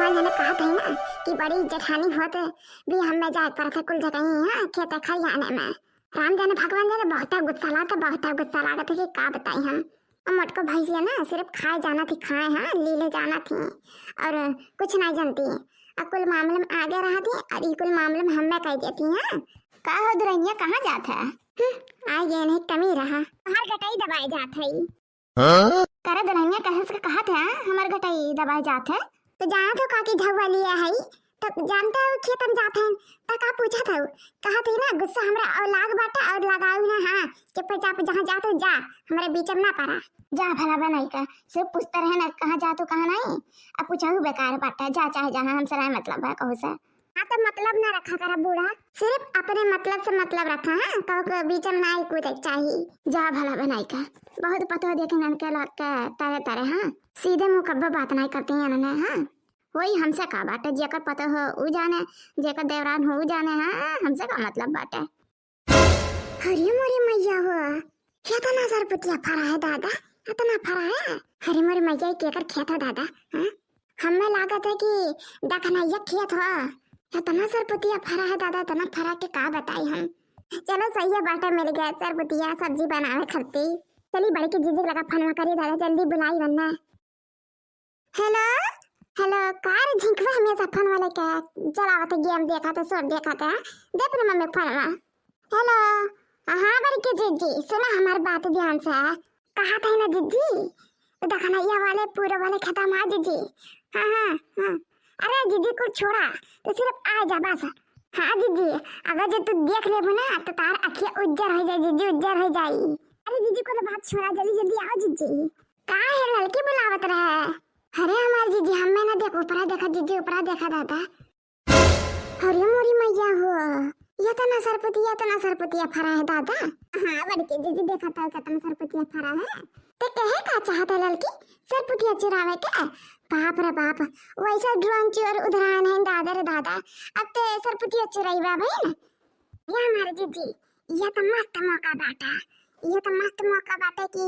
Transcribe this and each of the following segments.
राम जाने कहा था ना कि बड़ी जेठानी होते भी हमें जाए पर थे कुल जगह यहाँ खेत खलियाने में। राम जाने भगवान जाने बहुत गुस्सा लगा था कि का बताई हम। मटको भैंसिया ना सिर्फ खाए जाना थी, खाए हाँ लीले जाना थी और कुछ नहीं जानती। अब कुल मामले में आगे रहा थी और ये कुल मामले में हमें कह देती हैं। का हो दुरैया कहाँ जात है? आ ये नहीं कमी रहा हमार गटाई दबाए जात है। करे दुरैया कहा था हमार गटाई दबाए जात है तो जाना तो काकी झगवा लिया है तो जानते हो खेत में जाते हैं तो का पूछा था कहा थी ना गुस्सा हमरा और लाग बाटा और लगाऊ ना हाँ चुपचाप जहाँ जाते जा हमारे बीच में ना पड़ा जा भला बनाई का सिर्फ पूछता रहे ना कहाँ जा तो कहाँ नहीं अब पूछा बेकार बाटा जा चाहे जहाँ हमसे नहीं मतलब है कहू से। हाँ तो मतलब ना रखा करा बूढ़ा, सिर्फ अपने मतलब से मतलब रखा है कहो बीच में ना कूद चाहिए। जा भला बनाई का बहुत पता देखे ननके लग के तारे तारे हाँ सीधे मुँह कब्बा बात नहीं करती हैं ना हाँ वही हमसे का बाटे जेकर पता हो उ जाने जेकर देवरान हो उ जाने हाँ हमसे का मतलब बाटे। हरी मोरी मैया हो खेतना सरपतिया फरा है दादा इतना फरा है हरी मोरी मैया केकर खेत हो दादा हाँ हमें लागत है कि दखना ये खेत हो इतना सरपतिया फरा है दादा इतना फरा के का बताई हम। चलो सही है बाटा मिल गया सरपतिया सब्जी बनावे खरती चली बड़ी की जीजी लगा फनवा करी दादा जल्दी बुलाई वरना। हेलो हेलो कार झिंकवा हमेशा फोन वाले का चलावत गेम देखा तो शोर देखा था दे अपने मम्मी फोनवा। हेलो हाँ बड़ी की जीजी सुना हमारी बात ध्यान से कहा था ना जीजी तो देखना ये वाले पूरे वाले खत्म आ जीजी। हाँ हाँ हाँ अरे जीजी को छोड़ा तो सिर्फ आ जा बस। हाँ जीजी अगर जो तू देख ले ना तो तार आँखें उज्जर हो जाए जीजी उज्जर हो जाए। अरे जीजी को तो बात छोड़ा जल्दी जल्दी आओ जीजी का है लड़की बुलावत रहे। अरे हमारे जीजी हमें ना देखो ऊपरा देखा जीजी ऊपरा देखा दादा। अरे मोरी मैया हो ये तो ना सरपतिया फरा है दादा। हाँ बड़ी के जीजी देखा था कितना सरपतिया फरा है तो कहे का चाहता लड़की सरपतिया चुरावे के। बाप रे बाप वैसा ड्रोन चोर उधरान है दादा रे दादा अब तो सरपतिया चुराई भाई ना ये हमारे जीजी ये तो मस्त मौका बाटा ये तो मस्त मौका बाटे कि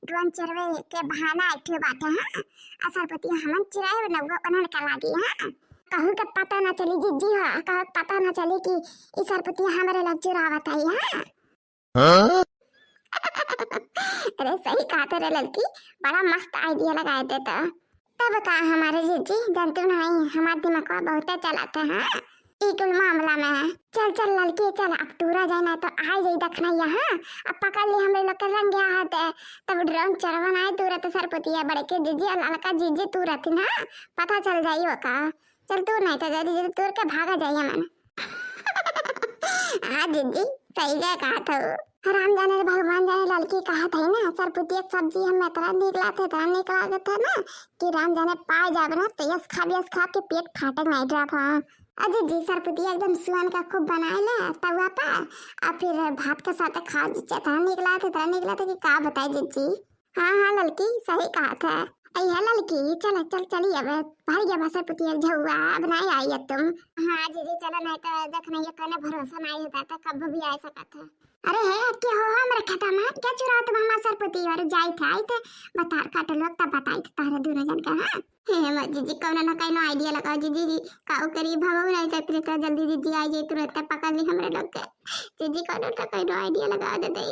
ड्रोन चरवे के बहाना ऐठे बाटे हाँ सरपतिया हमन चुराए न उन्होंने का लागी हाँ कहूँ के पता ना चली जीजी हो कहूँ पता ना चली कि इस सरपतिया हमारे लग चुरावत है हाँ। अरे सही कहा तेरे लड़की बड़ा मस्त आइडिया लगाए थे तो तब कहा हमारे जीजी जानते नहीं हमारे दिमाग का बहुत चलाते हैं इकुल मामला में। चल चल लड़की चल अब टूरा जाना तो आ जाई देखना यहाँ अब पकड़ ले हमरे लोग के रंग हाथ तब ड्रोन चरवन आए तू रहते सरपतिया बड़े के जीजी और लड़का जीजी तू रहती ना पता चल जाई वो का चल तू नहीं तो जल्दी तूर के भागा जाइए मन। हाँ जीजी सही है कहा था राम जाने भगवान जाने लड़की कहा था ना सरपतिया सब्जी हम इतना निकला था ना कि राम जाने पाए जावे ना तो यस खा के पेट फाटक नहीं ड्रॉप। हाँ अजी जी सरपतिया एकदम सुअन का खूब बनाए ले तवा पा और फिर भात के साथ खा इतना निकला था कि का बताए जीजी। हाँ हाँ लड़की सही कहा था अय्या लड़की चल चल चली अब भाई गया सरपतिया झुआ अब नहीं आई तुम। हाँ जीजी चलो नहीं तो देखना ये कहने भरोसा नहीं होता था कब भी आ सकता था। अरे है क्या हो हमरा खाता में क्या चुरा तुम हमारा सरपति और जाई थे आई थे बता काट लोग तब बताई तारे दोनों जन का। हाँ हे जीजी कौन ना कहीं आइडिया लगा जीजी काऊ करी भागो नहीं जाते तो जल्दी जीजी आई जाए तुरंत पकड़ ली हमरे लोग के जीजी कौन ना कहीं आइडिया लगा दे दे।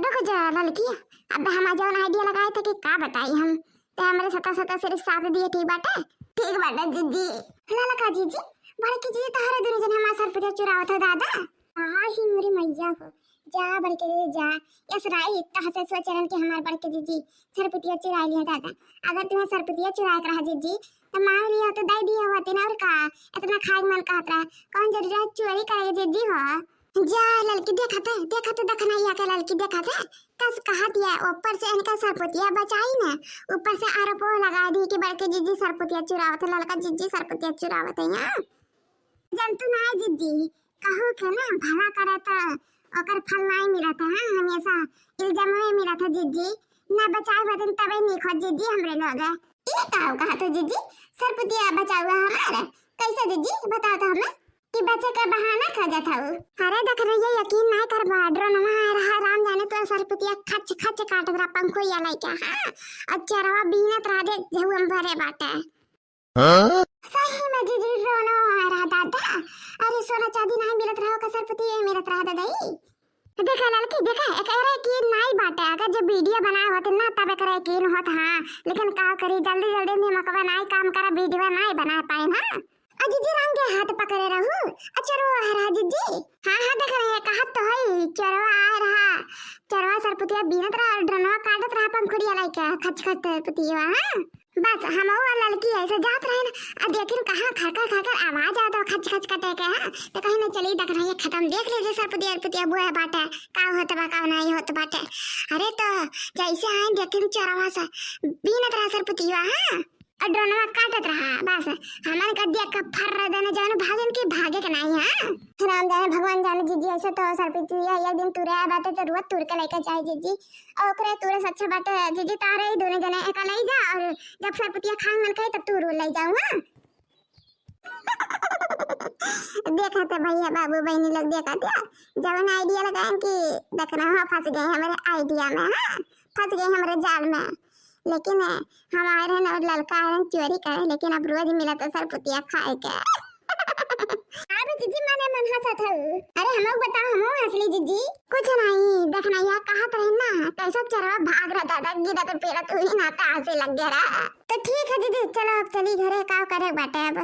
रुको जा लड़की अब हम जौन आइडिया लगाए थे कि का बताई हम तो हमारे सता सिर्फ साथ दिए ठीक बाटे जीजी लड़का जीजी बड़े की जीजी तारे दोनों जन हमारा सरपति चुरावा था दादा। हाँ ही मेरी मैया हो जा बड़े के जीजी जा यस राई इतना से सोचरन के हमारे बड़े के जीजी सरपतिया चुरा लिया दादा। अगर तुम्हें सरपतिया चुरा कर रहा जीजी तो मांग लिया तो दे दिया होते ना और का इतना खाए मन कहत रहा कौन जरूरी चोरी करेगी जीजी हो। जा लड़की देखा था देखना या के लड़की देखा था कस कहा दिया ऊपर से इनका सरपतिया बचाई ना ऊपर से आरोप लगा दी कि बड़े के जीजी सरपतिया चुरावत लड़का जीजी सरपतिया चुरावत है यहाँ जनतु ना जीजी कहूँ के ना भला करे तो ओकर फल नहीं मिला था। हाँ हमेशा इल्जाम में मिला था जीजी ना बचाए बदन तबे नहीं खो जीजी हमरे लोग ये कहा तो जीजी सरपतिया बचावा हमारे कैसे जीजी बताओ तो हमें कि बच्चे का बहाना खा जाता हूँ। अरे देख रही यकीन नहीं कर बा ड्रोन में रहा राम जाने तो सरपतिया खच काट रहा पंखो या नहीं क्या। हाँ और चरवा बीनत रहा दे हम भरे बाटे। हाँ? सही मिलत रहा दादाई। देखा लड़की देखा एकरे की नहीं बाटे अगर जब वीडियो बनाए होते ना तब एकरे की होत हां लेकिन का करी जल्दी जल्दी दिमागवा नहीं काम करा वीडियो नहीं बना पाए ना अजीजी रंग के हाथ पकड़े रहू चरो आ रहा जीजी हां देख रहे कहा तो है चरो आ रहा चरवा सरपुतिया बीनत रहा ड्रनवा काटत रहा पंखुड़िया लाइका खच खच पुतिया हां बस हम और लड़की ऐसे जात रहे ना अब देखिन कहां खड़खड़ आवाज आता खच खच कटे के हां तो कहीं ना चली देख रही खत्म देख लीजिए सरपुतिया पुतिया बुआ बाटे का होत बा का नहीं होत बाटे अरे तो जैसे आए देखिन चरवा से बीनत रहा सरपुतिया हां ड्रोनवा काटत रहा बस हमारे कदिया का फर देने जाने भागन के भागे के नहीं हां राम जाने भगवान जाने जीजी ऐसे तो सरपुतिया एक दिन तुरे आए बाटे तो रुआ तुर के लेके जाए जीजी और ओकरे तुरे अच्छा बाटे जीजी तारे ही दोनों जने एक ले जा और जब सरपुतिया खान मन कहे तब तुर ले जाऊं हां देखा तो भैया बाबू बहनी लोग देखा था जब आइडिया लगाएं कि देखना हां फंस गए हमारे आइडिया में हां फंस गए हमारे जाल में लेकिन हम आए रहे और लड़का आए चोरी करे लेकिन अब रोज मिला तो सरपुतिया खाए के अरे जीजी मैंने मन हंसा था अरे हम लोग बताओ हम असली जीजी कुछ नहीं देखना यह कहा तो है ना कैसा चरवा भाग रहा दादा गिरा तो पेड़ा तू ही नाता हंसे लग गया तो ठीक है जीजी चलो अब चली घरे का करे बाटे अब